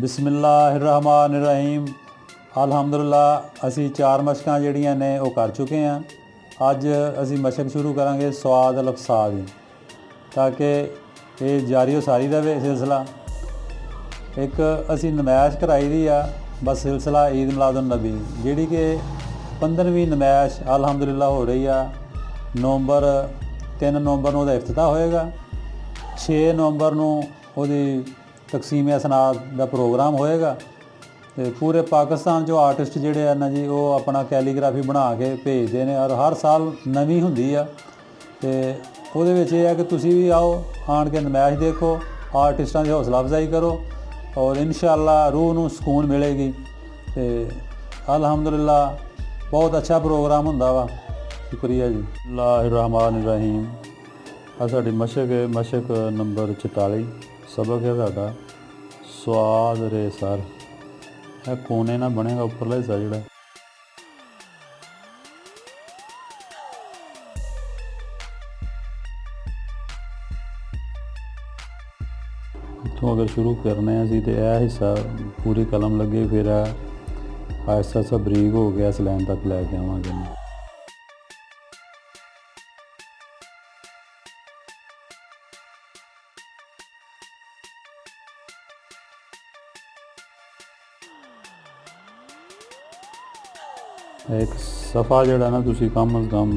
बिस्मिल्लाहिर्रहमानिर्रहीम। अल्हम्दुलिल्लाह असी 4 मशकां जिहड़ियां ने वो कर चुके हैं। अज असी मशक शुरू करांगे स्वाद अल्फसाद दी, ताकि ये जारी हो सारी रहे सिलसिला। एक असी नमैश कराई दी आ बस सिलसिला ईद मिलादुन नबी, जिहड़ी कि 15वीं नमैश अल्हम्दुलिल्लाह हो रही है। 3 नवंबर नूं इफ्तिताह होएगा। 6 नवंबर नूं उहदी तकसीम असनाद का प्रोग्राम होएगा। तो पूरे पाकिस्तान चो आर्टिस्ट जिहड़े हैं ना जी, वो अपना कैलीग्राफी बना के भेजते हैं और हर साल नवीं हुंदी आ। ते उहदे विच इह है कि तुसीं भी आओ, आण के नमैश देखो, आर्टिस्टां दी हौसला अफजाई करो और इंशाअल्लाह रूह नूं सकून मिलेगी। तो अल्हम्दुलिल्लाह बहुत अच्छा प्रोग्राम हुंदा वा। शुक्रिया जी। बिस्मिल्लाहिर्रहमानिर्रहीम। आ साडी मशक नंबर 44 सबक है साडा स्वाद रे सर। यह कोने ना बनेगा उपरला हिस्सा जिहड़ा। इत्थों अगर शुरू करने असीं तो यह हिस्सा पूरी कलम लगे, फिर आहिस्ता आहिस्ता बरीक हो गया इस लाइन तक लैके आवांगे। एक सफ़ा जोड़ा ना तुसी कम अज़ कम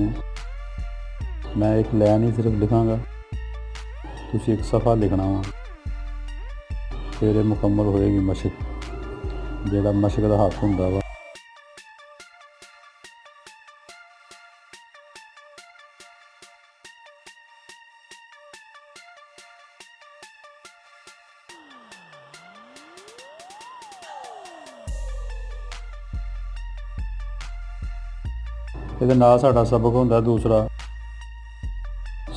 मैं एक लाइन ही सिर्फ लिखांगा, तुसी एक सफ़ा लिखना वा, फिर मुकम्मल होएगी मशक। जोड़ा मशक का हक हुंदा वा। ਇਹਦੇ ਨਾਲ ਸਾਡਾ सबक ਹੁੰਦਾ दूसरा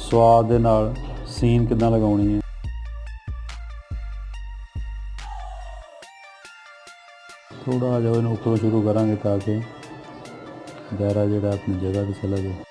स्वाद ਦੇ ਨਾਲ सीन किदां लगाउणी है। थोड़ा जिहा इहनूं उपरों शुरू करांगे ताकि दायरा जिहड़ा अपनी जगह ते चला जाए।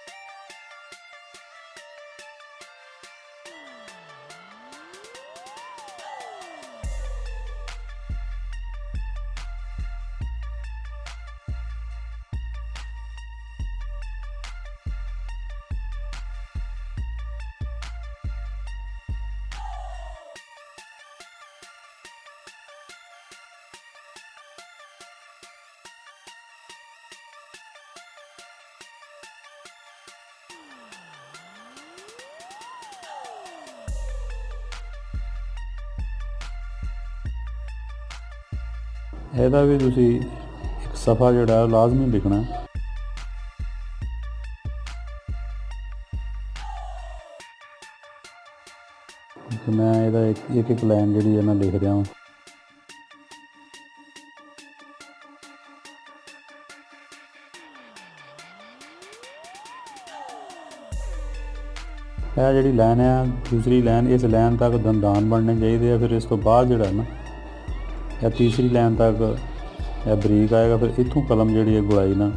ਇਹਦਾ भी तुसी एक सफ़ा जोड़ा लाजमी लिखना। तो मैं ਇਹਦਾ एक लाइन जी मैं लिख रहा हूँ। यह जी लाइन है दूसरी लाइन, इस लाइन तक दंदान बनने चाहिए। फिर इस तो बाद जोड़ा ना या तीसरी लाइन तक या बरीक आएगा। फिर इत्थों कलम जी है गुड़ाई ना,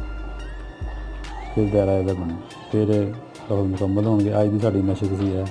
फिर दायरा यदा बने, फिर मुकम्मल होंगे। अज की साड़ी मशक सी है।